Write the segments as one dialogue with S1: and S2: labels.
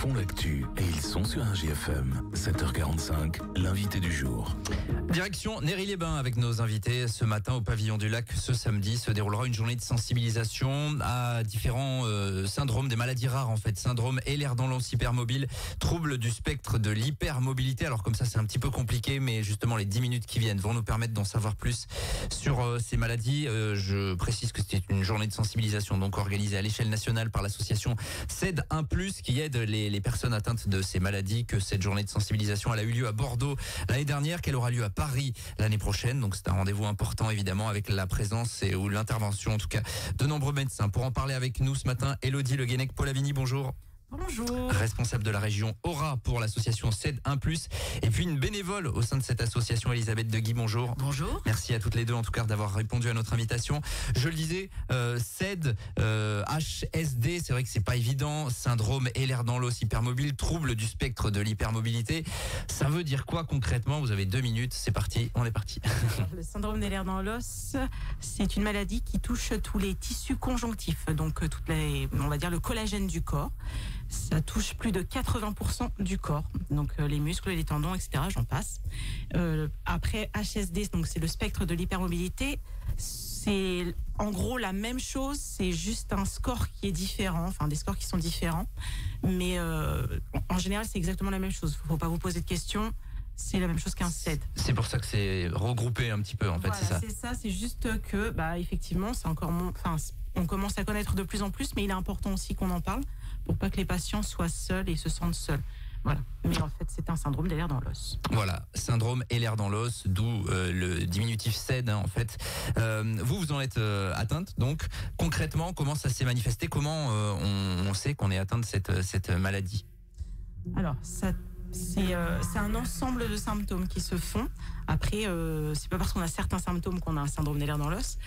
S1: font l'actu et ils sont sur un GFM. 7h45, l'invité du jour.
S2: Direction Néry-les-Bains avec nos invités. Ce matin au pavillon du lac, ce samedi, se déroulera une journée de sensibilisation à différents syndromes, des maladies rares en fait. Syndrome Ehlers-Danlos hypermobile, trouble du spectre de l'hypermobilité. Alors comme ça c'est un petit peu compliqué, mais justement les 10 minutes qui viennent vont nous permettre d'en savoir plus sur ces maladies. Je précise que c'était une journée de sensibilisation donc organisée à l'échelle nationale par l'association CED 1+, qui aide les personnes atteintes de ces maladies. Que cette journée de sensibilisation elle a eu lieu à Bordeaux l'année dernière, qu'elle aura lieu à Paris l'année prochaine. Donc c'est un rendez-vous important évidemment avec la présence ou l'intervention en tout cas de nombreux médecins. Pour en parler avec nous ce matin, Elodie Le Guenec-Polavini, bonjour.
S3: Bonjour.
S2: Responsable de la région Aura pour l'association CED 1+, et puis une bénévole au sein de cette association, Elisabeth Deguy, bonjour.
S3: Bonjour.
S2: Merci à toutes les deux en tout cas d'avoir répondu à notre invitation. Je le disais, CED, HSD, c'est vrai que c'est pas évident, syndrome Ehlers-Danlos hypermobile, trouble du spectre de l'hypermobilité. Ça veut dire quoi concrètement? Vous avez 2 minutes, c'est parti, on est parti.
S3: Le syndrome d'Ehlers-Danlos, c'est une maladie qui touche tous les tissus conjonctifs, donc on va dire le collagène du corps. Ça touche plus de 80% du corps, donc les muscles, les tendons, etc. J'en passe. Après HSD, donc c'est le spectre de l'hypermobilité. C'est en gros la même chose, c'est juste un score qui est différent, enfin des scores qui sont différents, mais en général c'est exactement la même chose. Faut pas vous poser de questions. C'est la même chose qu'un CED.
S2: C'est pour ça que c'est regroupé un petit peu en fait,
S3: voilà,
S2: c'est ça.
S3: C'est juste que, effectivement, c'est encore, on commence à connaître de plus en plus, mais il est important aussi qu'on en parle pour pas que les patients soient seuls et se sentent seuls. Voilà. Mais en fait, c'est un syndrome d'Ehlers-Danlos.
S2: Voilà, syndrome Ehlers-Danlos, d'où le diminutif CED en fait. Vous en êtes atteinte, donc concrètement, comment ça s'est manifesté? Comment on sait qu'on est atteint de cette maladie?
S3: Alors, c'est un ensemble de symptômes qui se font. Après, c'est pas parce qu'on a certains symptômes qu'on a un syndrome d'Ehlers-Danlos.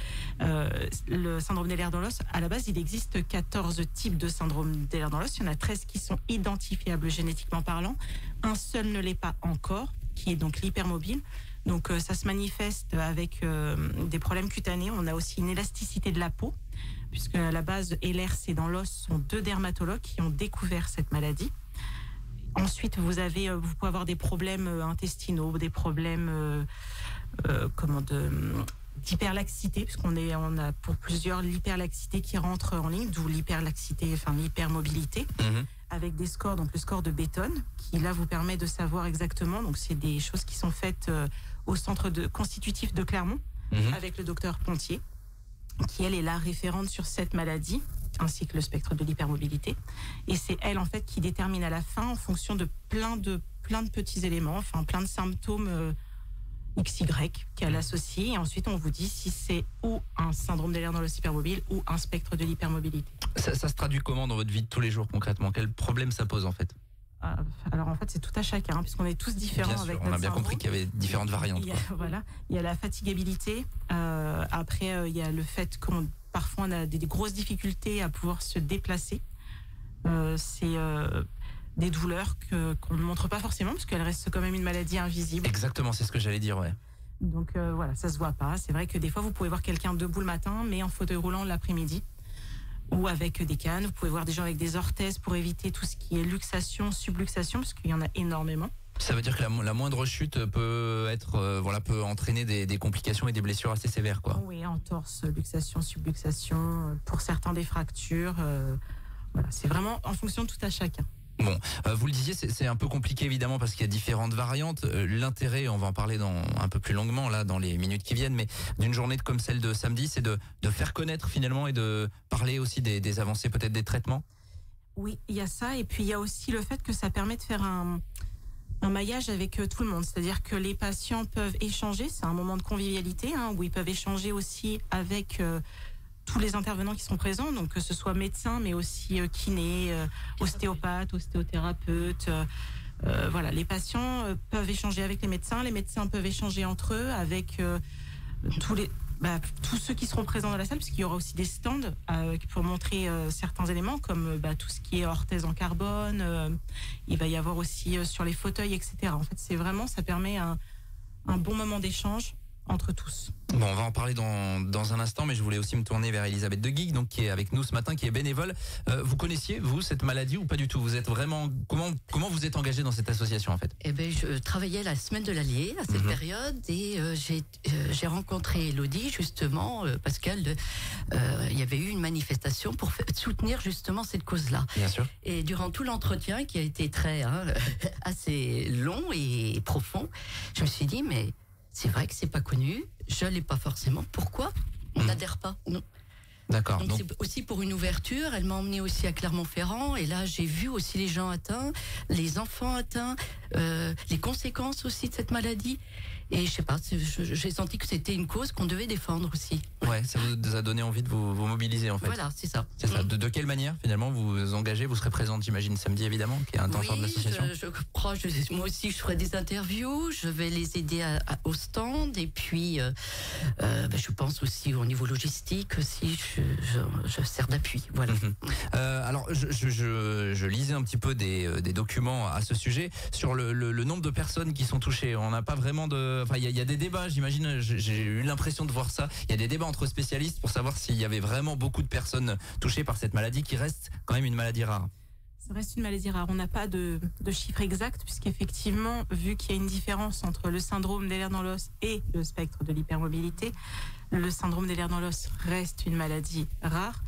S3: Le syndrome d'Ehlers-Danlos, à la base, il existe 14 types de syndrome d'Ehlers-Danlos. Il y en a 13 qui sont identifiables génétiquement parlant. Un seul ne l'est pas encore, qui est donc l'hypermobile. Donc, ça se manifeste avec des problèmes cutanés. On a aussi une élasticité de la peau, puisque à la base, Ehlers et dans l'os sont 2 dermatologues qui ont découvert cette maladie. Ensuite, vous pouvez avoir des problèmes intestinaux, des problèmes d'hyperlaxité, puisqu'on a pour plusieurs l'hyperlaxité qui rentre en ligne, d'où l'hyperlaxité, enfin l'hypermobilité, avec des scores, donc le score de Beaton, qui là vous permet de savoir exactement. Donc c'est des choses qui sont faites au centre constitutif de Clermont, avec le docteur Pontier, qui elle est la référente sur cette maladie, ainsi que le spectre de l'hypermobilité. Et c'est elle, en fait, qui détermine à la fin, en fonction de plein de petits éléments, enfin, plein de symptômes XY qu'elle associe. Et ensuite, on vous dit si c'est ou un syndrome d'Ehlers-Danlos hypermobile ou un spectre de l'hypermobilité.
S2: Ça se traduit comment dans votre vie de tous les jours, concrètement? Quel problème ça pose, en fait?
S3: Alors en fait c'est tout à chacun, puisqu'on est tous différents.
S2: Bien sûr,
S3: avec
S2: on a bien compris qu'il y avait différentes variantes.
S3: Voilà, il y a la fatigabilité. Après il y a le fait qu'on parfois on a des grosses difficultés à pouvoir se déplacer. C'est des douleurs qu'on ne montre pas forcément, parce qu'elle reste quand même une maladie invisible.
S2: Exactement, c'est ce que j'allais dire, ouais.
S3: Donc voilà, ça se voit pas. C'est vrai que des fois vous pouvez voir quelqu'un debout le matin, mais en fauteuil roulant l'après-midi, ou avec des cannes. Vous pouvez voir des gens avec des orthèses pour éviter tout ce qui est luxation, subluxation, parce qu'il y en a énormément. Ça
S2: veut dire que la moindre chute peut peut entraîner des complications et des blessures assez sévères, quoi.
S3: Oui, entorse, luxation, subluxation, pour certains des fractures. Voilà, c'est vraiment en fonction de tout à chacun.
S2: Bon, vous le disiez, c'est un peu compliqué évidemment parce qu'il y a différentes variantes. L'intérêt, on va en parler un peu plus longuement là dans les minutes qui viennent, mais d'une journée comme celle de samedi, c'est de faire connaître finalement et de parler aussi des avancées, peut-être des traitements.
S3: Oui, il y a ça, et puis il y a aussi le fait que ça permet de faire un maillage avec tout le monde, c'est-à-dire que les patients peuvent échanger, c'est un moment de convivialité où ils peuvent échanger aussi avec tous les intervenants qui sont présents, donc que ce soit médecins, mais aussi kinés, ostéopathes, ostéothérapeutes. Voilà, les patients peuvent échanger avec les médecins peuvent échanger entre eux, avec tous ceux qui seront présents dans la salle, puisqu'il y aura aussi des stands pour montrer certains éléments, comme tout ce qui est orthèse en carbone. Il va y avoir aussi sur les fauteuils, etc. En fait, ça permet un bon moment d'échange entre tous.
S2: Bon, on va en parler dans un instant, mais je voulais aussi me tourner vers Elisabeth de Guigui, donc qui est avec nous ce matin, qui est bénévole. Vous connaissiez, vous, cette maladie ou pas du tout? Vous êtes vraiment comment vous êtes engagé dans cette association en fait?
S4: Eh ben, je travaillais la semaine de l'Allier à cette période et j'ai rencontré Elodie justement parce qu'il y avait eu une manifestation pour soutenir justement cette cause-là.
S2: Bien sûr.
S4: Et durant tout l'entretien qui a été très assez long et profond, je me suis dit mais c'est vrai que c'est pas connu, je l'ai pas forcément. Pourquoi on n'adhère pas? Non.
S2: D'accord.
S4: Donc c'est aussi pour une ouverture. Elle m'a emmenée aussi à Clermont-Ferrand et là j'ai vu aussi les gens atteints, les enfants atteints, les conséquences aussi de cette maladie. Et je sais pas, j'ai senti que c'était une cause qu'on devait défendre aussi.
S2: Ouais, ça vous a donné envie de vous mobiliser en fait.
S4: Voilà, c'est ça.
S2: C'est ça. De quelle manière finalement vous vous engagez? Vous serez présente, j'imagine, samedi évidemment, qui est un temps fort de l'association.
S4: Je crois, moi aussi je ferai des interviews, je vais les aider au stand et puis je pense aussi au niveau logistique aussi, je sers d'appui. Voilà.
S2: Alors je lisais un petit peu des documents à ce sujet sur le nombre de personnes qui sont touchées. On n'a pas vraiment enfin il y a des débats, j'imagine, j'ai eu l'impression de voir ça. Il y a des débats entre spécialistes pour savoir s'il y avait vraiment beaucoup de personnes touchées par cette maladie qui reste quand même une maladie rare.
S3: Ça reste une maladie rare. On n'a pas de chiffre exact puisqu'effectivement, vu qu'il y a une différence entre le syndrome des lèvres dans l'os et le spectre de l'hypermobilité, le syndrome des lèvres dans l'os reste une maladie rare.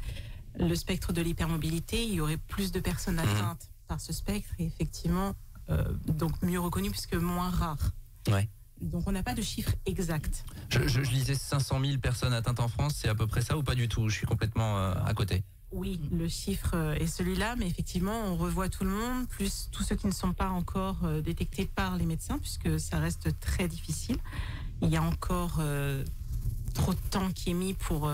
S3: Le spectre de l'hypermobilité, il y aurait plus de personnes atteintes par ce spectre et effectivement, donc mieux reconnu puisque moins rare.
S2: Ouais.
S3: Donc on n'a pas de chiffre exact.
S2: Je lisais 500 000 personnes atteintes en France, c'est à peu près ça ou pas du tout? Je suis complètement à côté.
S3: Oui, le chiffre est celui-là, mais effectivement, on revoit tout le monde, plus tous ceux qui ne sont pas encore détectés par les médecins, puisque ça reste très difficile. Il y a encore trop de temps qui est mis pour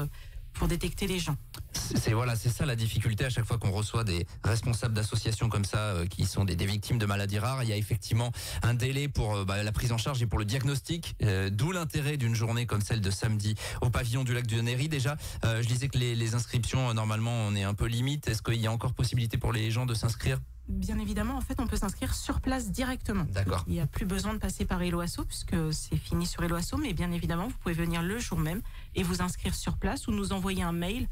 S3: détecter les gens.
S2: C'est ça la difficulté à chaque fois qu'on reçoit des responsables d'associations comme ça qui sont des victimes de maladies rares. Il y a effectivement un délai pour la prise en charge et pour le diagnostic, d'où l'intérêt d'une journée comme celle de samedi au pavillon du lac de Néry. Déjà, je disais que les inscriptions, normalement, on est un peu limite. Est-ce qu'il y a encore possibilité pour les gens de s'inscrire?
S3: Bien évidemment, en fait, on peut s'inscrire sur place directement.
S2: D'accord.
S3: Il n'y a plus besoin de passer par Helloasso puisque c'est fini sur Helloasso, mais bien évidemment, vous pouvez venir le jour même et vous inscrire sur place ou nous envoyer un mail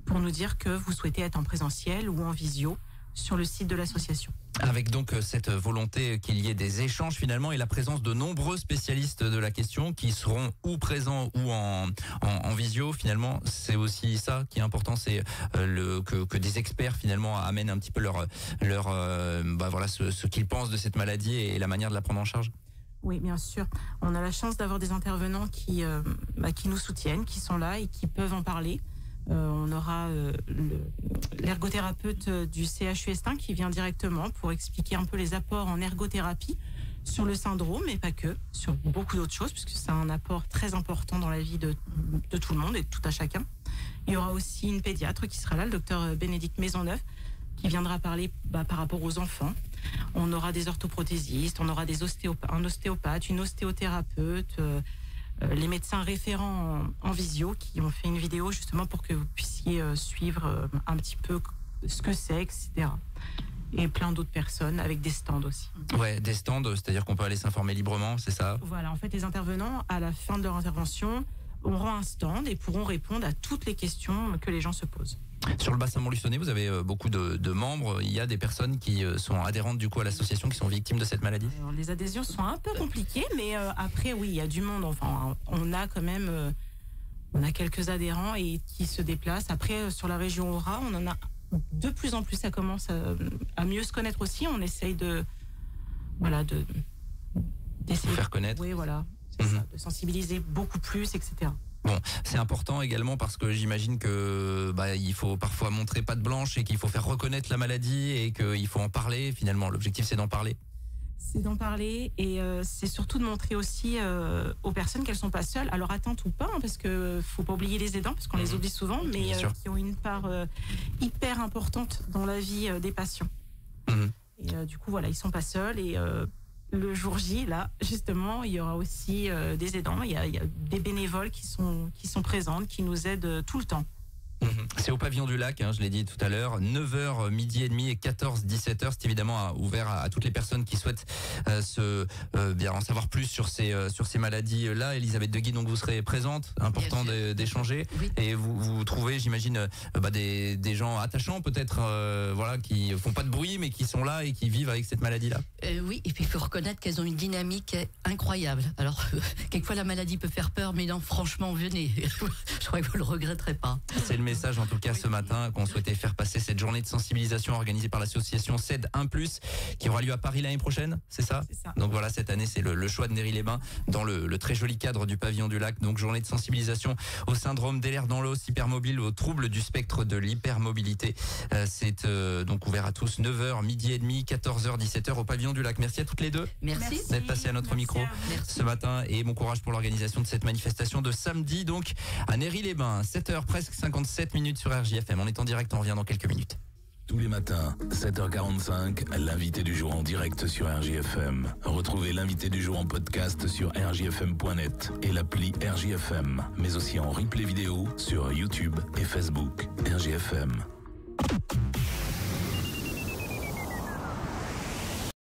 S3: pour nous dire que vous souhaitez être en présentiel ou en visio sur le site de l'association.
S2: Avec donc cette volonté qu'il y ait des échanges finalement et la présence de nombreux spécialistes de la question qui seront ou présents ou en visio finalement, c'est aussi ça qui est important, c'est que des experts finalement amènent un petit peu ce qu'ils pensent de cette maladie et la manière de la prendre en charge.
S3: Oui, bien sûr. On a la chance d'avoir des intervenants qui nous soutiennent, qui sont là et qui peuvent en parler. On aura l'ergothérapeute du CHU Estin qui vient directement pour expliquer un peu les apports en ergothérapie sur le syndrome, mais pas que, sur beaucoup d'autres choses, puisque c'est un apport très important dans la vie de tout le monde et de tout à chacun. Il y aura aussi une pédiatre qui sera là, le docteur Bénédicte Maisonneuve, qui viendra parler par rapport aux enfants. On aura des orthoprothésistes, on aura un ostéopathe, une ostéothérapeute, les médecins référents en visio qui ont fait une vidéo justement pour que vous puissiez suivre un petit peu ce que c'est, etc. Et plein d'autres personnes avec des stands aussi.
S2: Ouais, des stands, c'est-à-dire qu'on peut aller s'informer librement, c'est ça?
S3: Voilà, en fait, les intervenants, à la fin de leur intervention, auront un stand et pourront répondre à toutes les questions que les gens se posent.
S2: Sur le bassin Montluçonnet, vous avez beaucoup de membres. Il y a des personnes qui sont adhérentes du coup à l'association, qui sont victimes de cette maladie?
S3: Alors, les adhésions sont un peu compliquées, mais après, oui, il y a du monde. Enfin, on a quand même quelques adhérents et qui se déplacent. Après, sur la région Aura, on en a de plus en plus. Ça commence à mieux se connaître aussi. On essaye d'essayer
S2: de faire connaître.
S3: Oui, voilà, c'est ça, de sensibiliser beaucoup plus, etc.
S2: Bon, c'est important également parce que j'imagine que il faut parfois montrer patte blanche et qu'il faut faire reconnaître la maladie et qu'il faut en parler. Finalement, l'objectif c'est d'en parler.
S3: C'est d'en parler et c'est surtout de montrer aussi aux personnes qu'elles sont pas seules, alors atteintes ou pas, parce que faut pas oublier les aidants parce qu'on les oublie souvent, mais qui ont une part hyper importante dans la vie des patients. Et du coup voilà, ils sont pas seuls et le jour J, là, justement, il y aura aussi des aidants. Il y a des bénévoles qui sont présentes, qui nous aident tout le temps.
S2: C'est au pavillon du lac, je l'ai dit tout à l'heure, 9h, midi et demi et 14, 17h. C'est évidemment ouvert à toutes les personnes qui souhaitent bien en savoir plus sur ces maladies-là. Elisabeth Deguy, donc vous serez présente, important d'échanger.
S4: Oui.
S2: Et vous trouvez, j'imagine, des gens attachants peut-être, qui font pas de bruit mais qui sont là et qui vivent avec cette maladie-là.
S4: Oui, et puis il faut reconnaître qu'elles ont une dynamique incroyable. Alors, quelquefois la maladie peut faire peur, mais non, franchement, venez. Je crois que vous le regretterez pas.
S2: C'est le message en tout cas ce matin qu'on souhaitait faire passer, cette journée de sensibilisation organisée par l'association CED 1+, qui aura lieu à Paris l'année prochaine, c'est ça ?
S3: C'est ça.
S2: Donc voilà, cette année c'est le choix de Néry-les-Bains dans le très joli cadre du pavillon du lac. Donc journée de sensibilisation au syndrome d'Ehlers dans l'os, hypermobile, aux troubles du spectre de l'hypermobilité. C'est donc ouvert à tous, 9h, midi et demi, 14h, 17h au pavillon du lac. Merci à toutes les deux
S4: Merci.
S2: d'être passées à notre micro ce matin et bon courage pour l'organisation de cette manifestation de samedi donc à Néry-les-Bains. 7h presque 57 minutes sur RJFM. On est en direct, on revient dans quelques minutes.
S1: Tous les matins, 7h45, l'invité du jour en direct sur RJFM. Retrouvez l'invité du jour en podcast sur rjfm.net et l'appli RJFM, mais aussi en replay vidéo sur YouTube et Facebook. RJFM.